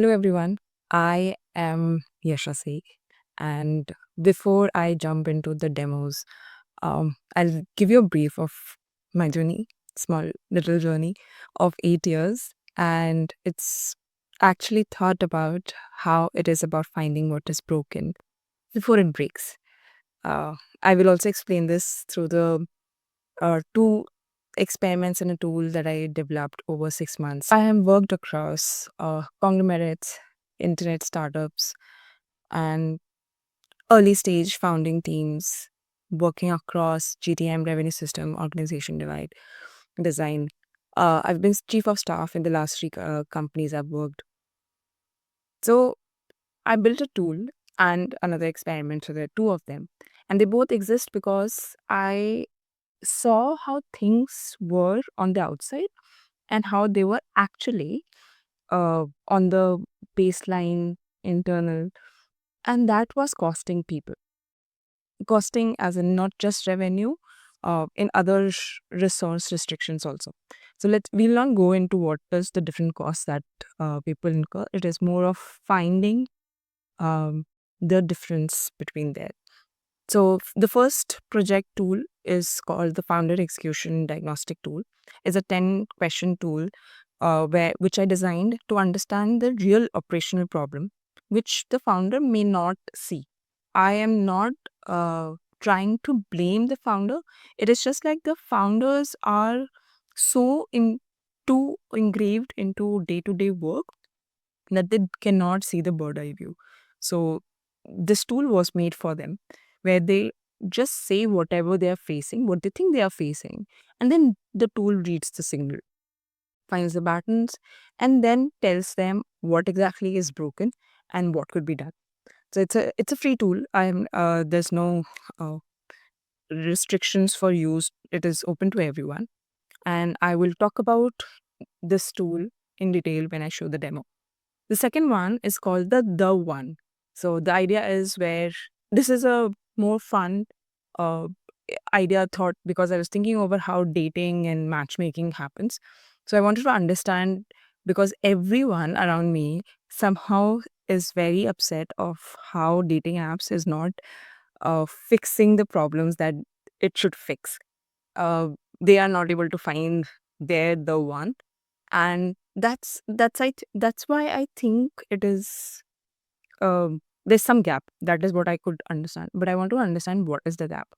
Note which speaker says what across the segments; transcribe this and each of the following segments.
Speaker 1: Hello, everyone. I am Yashasvi, and before I jump into the demos, I'll give you a brief of my journey, small little journey of 8 years, and it's actually thought about how it is about finding what is broken before it breaks. Uh, I will also explain this through the two experiments and a tool that I developed over 6 months. I have worked across conglomerates, internet startups, and early stage founding teams working across GTM, revenue system, organization divide, design. I've been chief of staff in the last three companies I've worked. So I built a tool and another experiment. So there are two of them. And they both exist because I saw how things were on the outside and how they were actually on the baseline internal, and that was costing people, costing as in not just revenue, in other resource restrictions also. So we'll not go into what is the different costs that people incur. It is more of finding um, the difference between there. So the first project tool is called the Founder Execution Diagnostic tool. It's a 10-question tool which I designed to understand the real operational problem, which the founder may not see. I am not trying to blame the founder. It is just like the founders are so too engraved into day-to-day work that they cannot see the bird eye view. So this tool was made for them, where they just say whatever they are facing, what they think they are facing, and then the tool reads the signal, finds the patterns, and then tells them what exactly is broken and what could be done. So it's a free tool. There's no uh, restrictions for use. It is open to everyone, and I will talk about this tool in detail when I show the demo. The second one is called the one. So the idea is where this is a more fun uh, idea thought, because I was thinking over how dating and matchmaking happens. So I wanted to understand, because everyone around me somehow is very upset of how dating apps is not fixing the problems that it should fix. Uh, they are not able to find the one, and that's why I think it is there's some gap. That is what I could understand, but I want to understand what is the gap.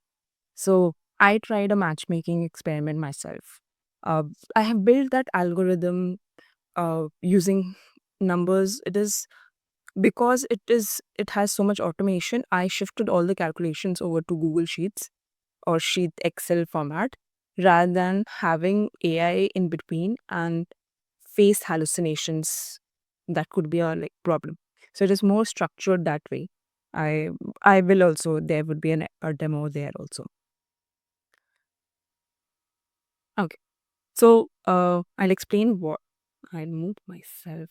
Speaker 1: So I tried a matchmaking experiment myself. uh, I have built that algorithm using numbers. It is because it has so much automation. I shifted all the calculations over to Google Sheets or sheet Excel format, rather than having AI in between and face hallucinations that could be a problem. So it is more structured that way. I will also, there would be a demo there also. Okay. So I'll explain what I'll move myself.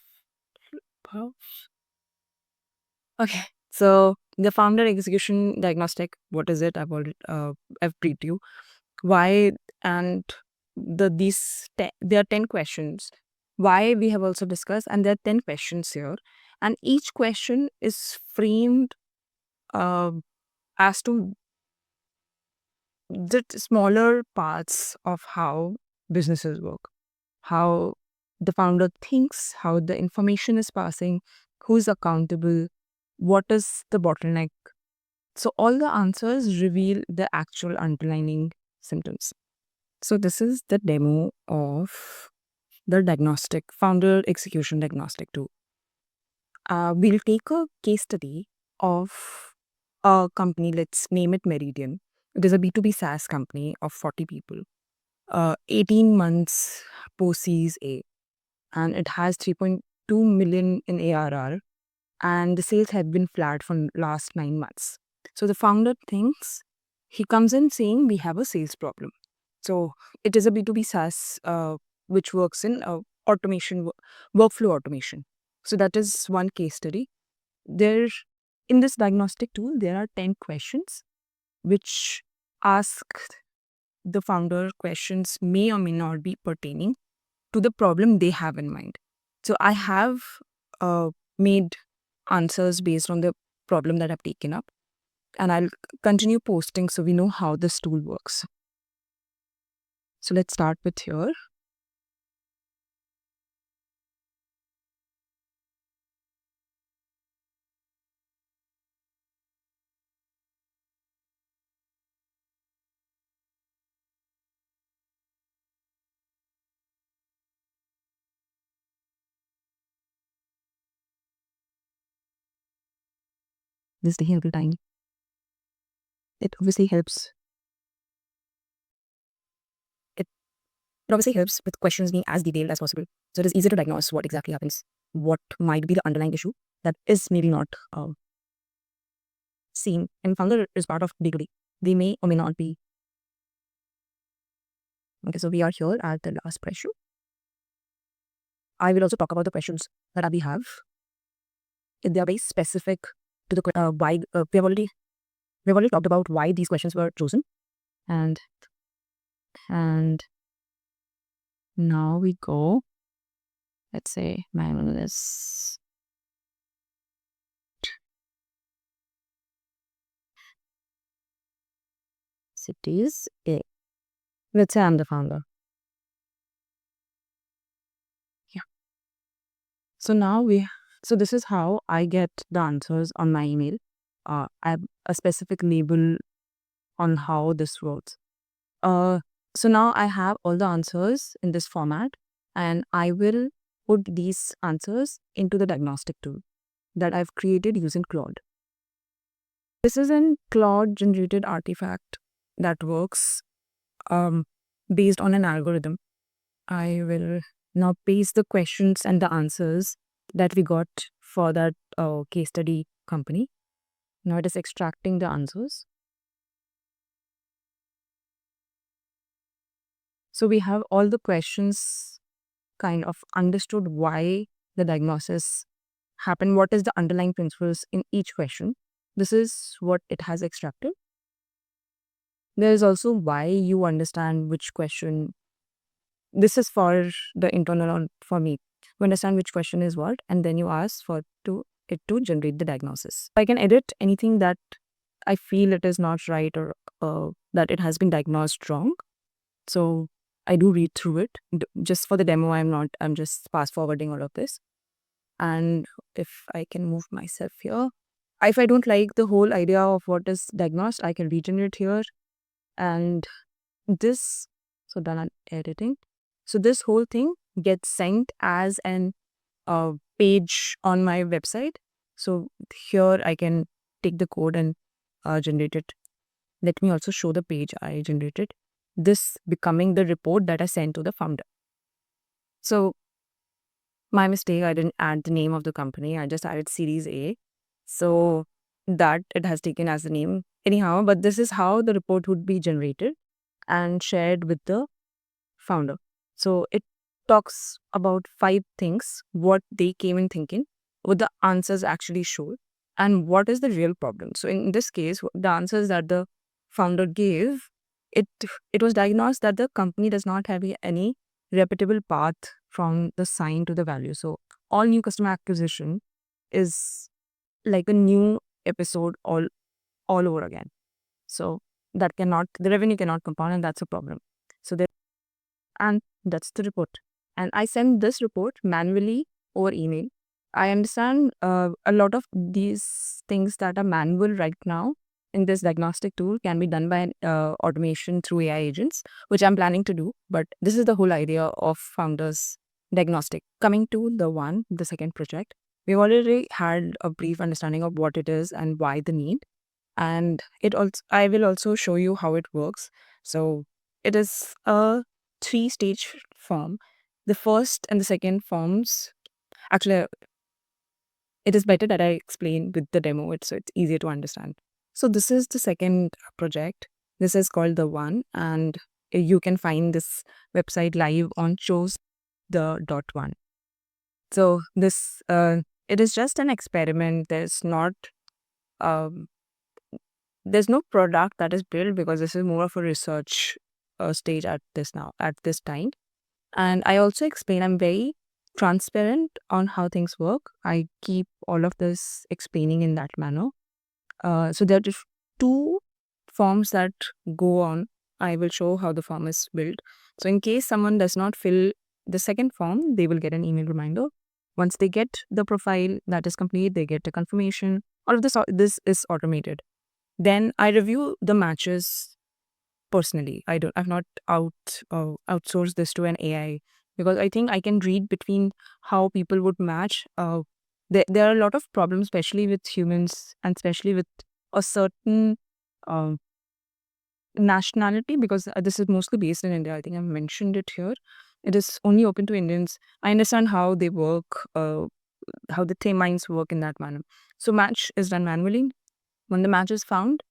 Speaker 1: Okay. So the founder execution diagnostic, what is it? I've briefed you. Why, and there are 10 questions. Why, we have also discussed, and there are 10 questions here. And each question is framed uh, as to the smaller parts of how businesses work, how the founder thinks, how the information is passing, who's accountable, what is the bottleneck. So all the answers reveal the actual underlying symptoms. So this is the demo of the diagnostic founder execution diagnostic tool. We'll take a case study of a company. Let's name it Meridian. It is a B2B SaaS company of 40 people, 18 months post Series A, and it has 3.2 million in ARR, and the sales have been flat for last 9 months. So the founder thinks, he comes in saying, we have a sales problem. So it is a B2B SaaS which works in automation, workflow automation. So that is one case study. There, in this diagnostic tool, there are 10 questions which ask the founder questions may or may not be pertaining to the problem they have in mind. So I have made answers based on the problem that I've taken up. And I'll continue posting so we know how this tool works. So let's start with here. This taking a little time. It obviously helps. It obviously helps with questions being as detailed as possible. So it is easier to diagnose what exactly happens, what might be the underlying issue that is maybe not seen and founder is part of day to day. They may or may not be. Okay, so we are here at the last question. I will also talk about the questions that we have. They are very specific to the why. We've already talked about why these questions were chosen, and now we go. Let's say mindfulness. Cities A. Let's say I'm the founder. Yeah. So now so this is how I get the answers on my email. I have a specific label on how this works. So now I have all the answers in this format, and I will put these answers into the diagnostic tool that I've created using Claude. This is a Claude generated artifact that works based on an algorithm. I will now paste the questions and the answers that we got for that case study company. Now it is extracting the answers. So we have all the questions kind of understood why the diagnosis happened, what is the underlying principles in each question. This is what it has extracted. There is also why you understand which question. This is for the internal for me. You understand which question is what, and then you ask for it to generate the diagnosis. I can edit anything that I feel it is not right or that it has been diagnosed wrong. So I do read through it. Just for the demo, I'm just fast forwarding all of this. And if I can move myself here, if I don't like the whole idea of what is diagnosed, I can regenerate here. And this, so done on editing. So this whole thing gets sent as an page on my website. So here I can take the code and generate it. Let me also show the page I generated. This becoming the report that I sent to the founder. So my mistake, I didn't add the name of the company. I just added Series A. So that it has taken as the name anyhow, but this is how the report would be generated and shared with the founder. So it talks about 5 things, what they came in thinking, what the answers actually showed, and what is the real problem. So in this case, the answers that the founder gave, it was diagnosed that the company does not have any repeatable path from the sign to the value. So all new customer acquisition is like a new episode all over again. So the revenue cannot compound, and that's a problem. So and that's the report. And I send this report manually over email. I understand a lot of these things that are manual right now in this diagnostic tool can be done by automation through AI agents, which I'm planning to do. But this is the whole idea of Founders Diagnostic. Coming to the second project, we've already had a brief understanding of what it is and why the need. And I will also show you how it works. So it is a 3-stage form. The first and the second forms, actually, it is better that I explain with the demo, so it's easier to understand. So this is the second project. This is called the.one, and you can find this website live on chosethe.one. So this, it is just an experiment. Um, there's no product that is built because this is more of a research stage at this time. And I also explain, I'm very transparent on how things work. I keep all of this explaining in that manner. So there are two forms that go on. I will show how the form is built. So in case someone does not fill the second form, they will get an email reminder. Once they get the profile that is complete, they get a confirmation. All of this is automated. Then I review the matches personally. I've not outsourced this to an AI, because I think I can read between how people would match. There are a lot of problems, especially with humans and especially with a certain um, nationality, because this is mostly based in India. I think I've mentioned it here. It is only open to Indians. I understand how they work, how the team minds work in that manner. So match is done manually. When the match is found,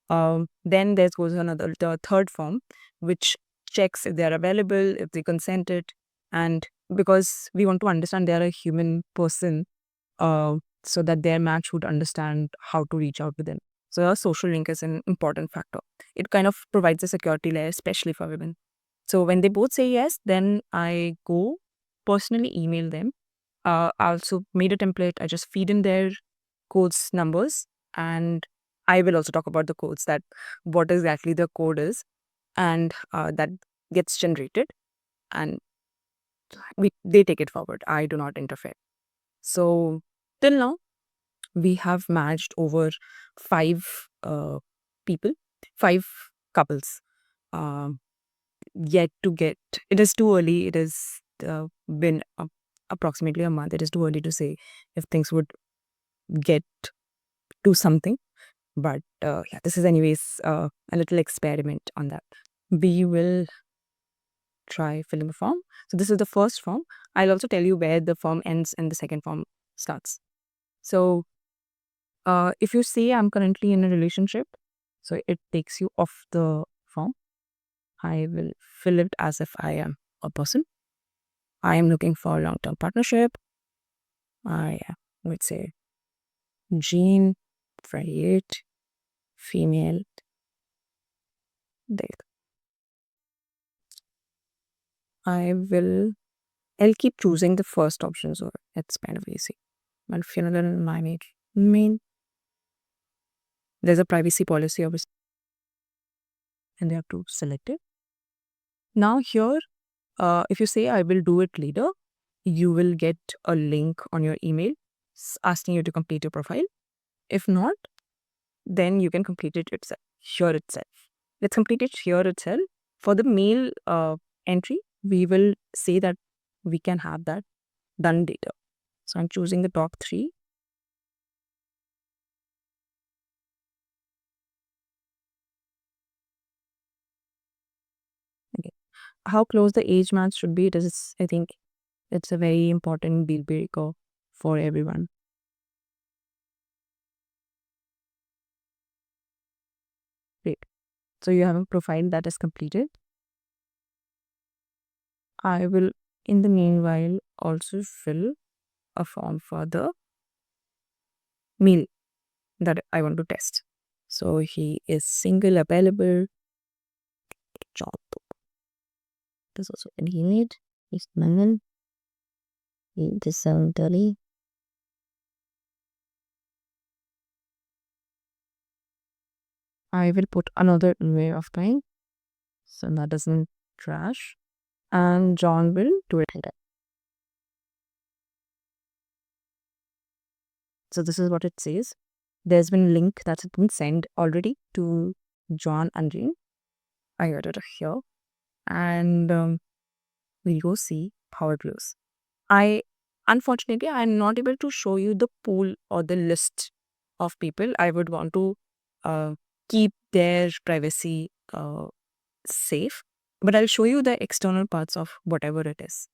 Speaker 1: then there goes the third form, which checks if they are available, if they consented, and because we want to understand they are a human person, so that their match would understand how to reach out to them. So a social link is an important factor. It kind of provides a security layer, especially for women. So when they both say yes, then I go personally email them. I also made a template. I just feed in their codes numbers, and I will also talk about the codes, that what exactly the code is, and that gets generated, and they take it forward. I do not interfere. So till now we have matched over five people, five couples. Um, Yet to get, it is too early. It has been approximately a month. It is too early to say if things would get to something. But yeah, this is anyways a little experiment on that. We will try filling a form. So this is the first form. I'll also tell you where the form ends and the second form starts. So if you say I'm currently in a relationship, so it takes you off the form. I will fill it as if I am a person. I am looking for a long-term partnership. I would say Jean, 28, female. There. I'll keep choosing the first option, so it's kind of easy. I'll fill in my main. There's a privacy policy, obviously, and they have to select it. Now here, if you say I will do it later, you will get a link on your email asking you to complete your profile. If not, then you can complete it here itself. Let's complete it here itself. For the mail entry, we will say that we can have that done later. So I'm choosing the top 3. Okay. How close the age match should be, I think it's a very important deal breaker for everyone. Great. So you have a profile that is completed. I will, in the meanwhile, also fill a form for the mail that I want to test. So he is single, available, job. There's also an need. He's manual. This sound dirty. I will put another way of time so that doesn't trash. And John will do it like that. So this is what it says. There's been a link that's been sent already to John and Jean. I got it here. And we'll go see how it goes. Unfortunately, I'm not able to show you the pool or the list of people. I would want to keep their privacy safe, but I'll show you the external parts of whatever it is.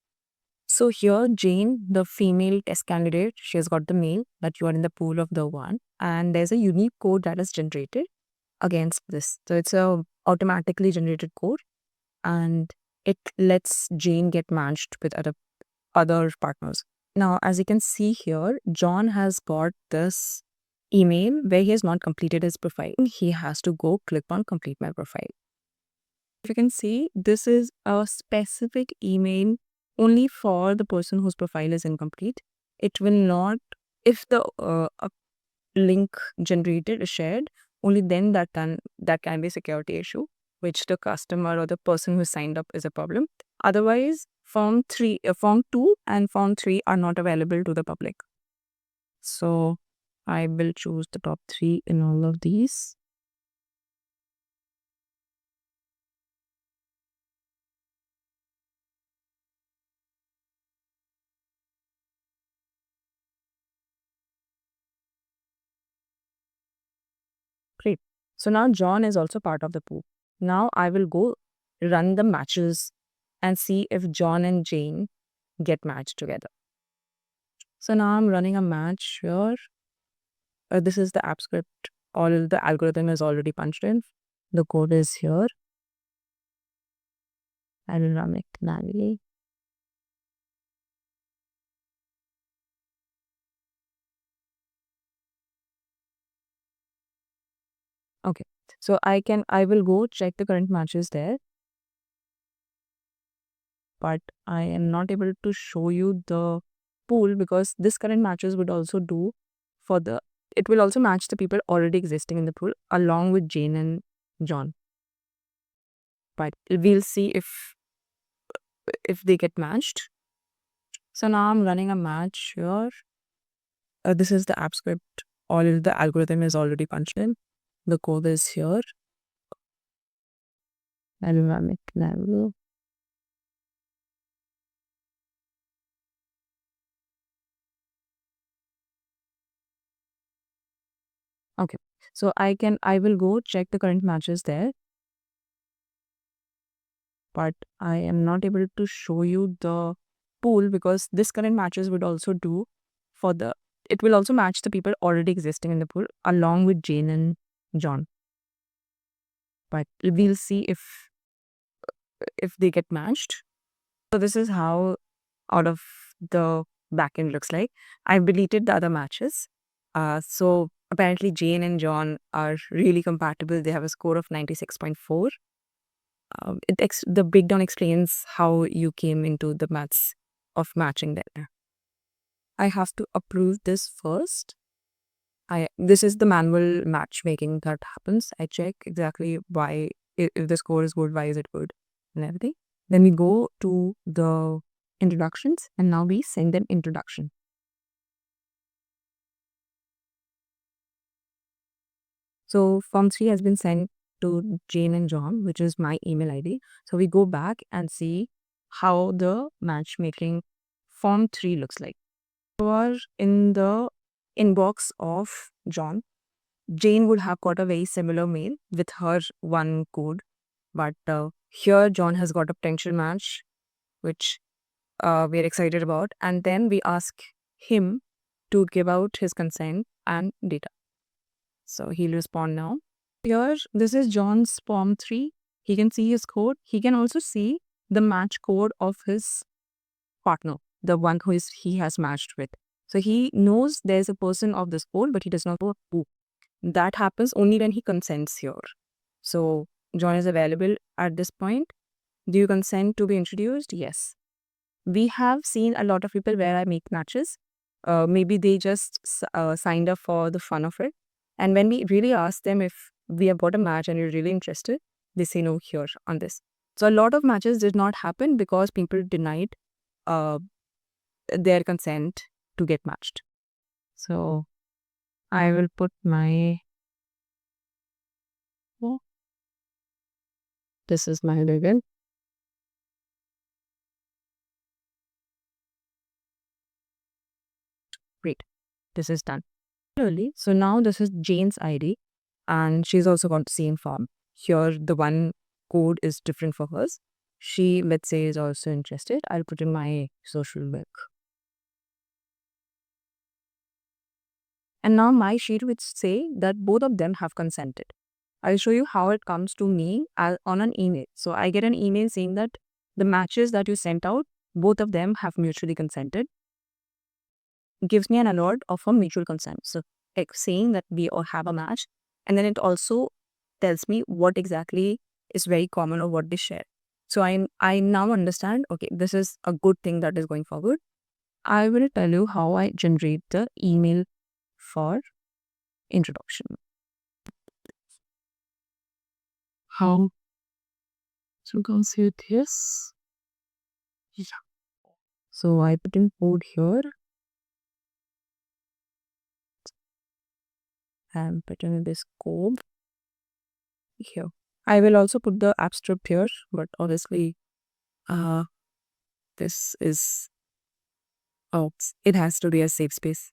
Speaker 1: So here, Jane, the female test candidate, she has got the mail that you are in the pool of the one, and there's a unique code that is generated against this. So it's a automatically generated code, and it lets Jane get matched with other partners. Now, as you can see here, John has got this email where he has not completed his profile. He has to go click on complete my profile. If you can see, this is a specific email only for the person whose profile is incomplete. It will not, if the a link generated is shared, only then that can be a security issue, which the customer or the person who signed up is a problem. Otherwise, form 2 and form 3 are not available to the public. So I will choose the top 3 in all of these. Great. So now John is also part of the pool. Now I will go run the matches and see if John and Jane get matched together. So now I'm running a match here. This is the app script. All the algorithm is already punched in. The code is here. I will run it manually. Okay. So I will go check the current matches there, but I am not able to show you the pool because this current matches would also do for the, it will also match the people already existing in the pool along with Jane and John. But we'll see if they get matched. So now I'm running a match here. This is the app script. All the algorithm is already punched in. The code is here. I'll run it now. Okay. So I will go check the current matches there, but I am not able to show you the pool because this current matches would also do for the, it will also match the people already existing in the pool along with Jane and John. But we'll see if they get matched. So this is how out of the backend looks like. I've deleted the other matches. So apparently Jane and John are really compatible. They have a score of 96.4. The breakdown explains how you came into the maths of matching there. I have to approve this first. This is the manual matchmaking that happens. I check exactly why, if the score is good, why is it good and everything. Then we go to the introductions and now we send them introduction. So form 3 has been sent to Jane and John, which is my email ID. So we go back and see how the matchmaking form 3 looks like. You are in the inbox of John. Jane would have got a very similar mail with her one code, but here John has got a potential match, which we're excited about. And then we ask him to give out his consent and data. So he'll respond now. Here, this is John's form 3. He can see his code. He can also see the match code of his partner, the one he has matched with. So he knows there's a person of this code, but he does not know who. That happens only when he consents here. So John is available at this point. Do you consent to be introduced? Yes. We have seen a lot of people where I make matches. Maybe they just signed up for the fun of it. And when we really ask them if we have got a match and you're really interested, they say no here on this. So a lot of matches did not happen because people denied their consent to get matched. So I will put my, oh, this is my login. Great. This is done. So now this is Jane's ID and she's also got the same form. Here the one code is different for hers. She, let's say, is also interested. I'll put in my social work. And now my sheet would say that both of them have consented. I'll show you how it comes to me on an email. So I get an email saying that the matches that you sent out, both of them have mutually consented. It gives me an alert of a mutual consent. So saying that we all have a match. And then it also tells me what exactly is very common or what they share. So I now understand, okay, this is a good thing that is going forward. I will tell you how I generate the email for introduction. How to go through this? Yeah. So I put in code here and put in this code here. I will also put the app script here, but obviously, uh, this is, oh, it has to be a safe space.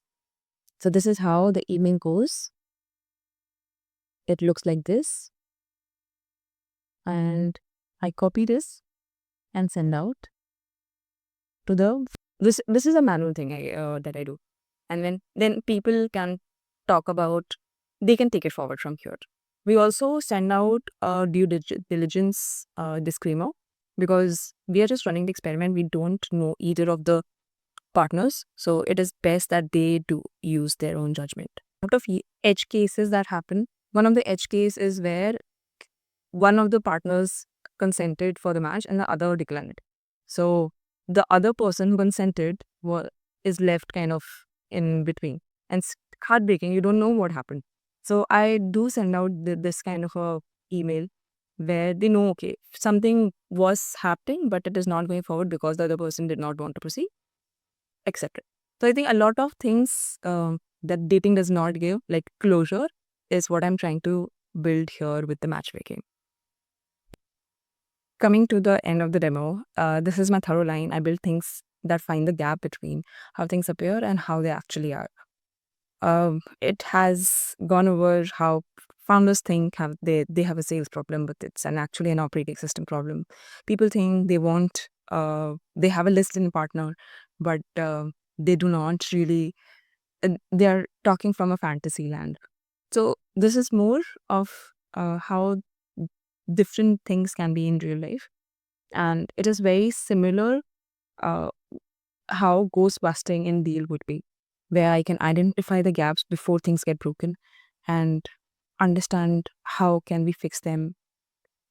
Speaker 1: So this is how the email goes. It looks like this, and I copy this and send out to the, this is a manual thing that I do, and then people can talk about, they can take it forward from here. We also send out a due diligence disclaimer, because we are just running the experiment. We don't know either of the partners, so it is best that they do use their own judgment. Out of edge cases that happen, one of the edge case is where one of the partners consented for the match and the other declined. So the other person who consented is left kind of in between, and it's heartbreaking. You don't know what happened. So I do send out this kind of a email where they know, okay, something was happening, but it is not going forward because the other person did not want to proceed, etc. So I think a lot of things that dating does not give, like closure, is what I'm trying to build here with the matchmaking. Coming to the end of the demo, this is my thorough line. I build things that find the gap between how things appear and how they actually are. It has gone over how founders think they have a sales problem, but it's actually an operating system problem. People think they have a listed partner, but they do not really. They are talking from a fantasy land. So this is more of how different things can be in real life, and it is very similar uh, how ghost busting in Deel would be, where I can identify the gaps before things get broken and understand how can we fix them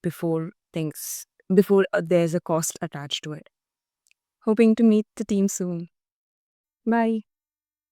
Speaker 1: before there's a cost attached to it. Hoping to meet the team soon. Bye.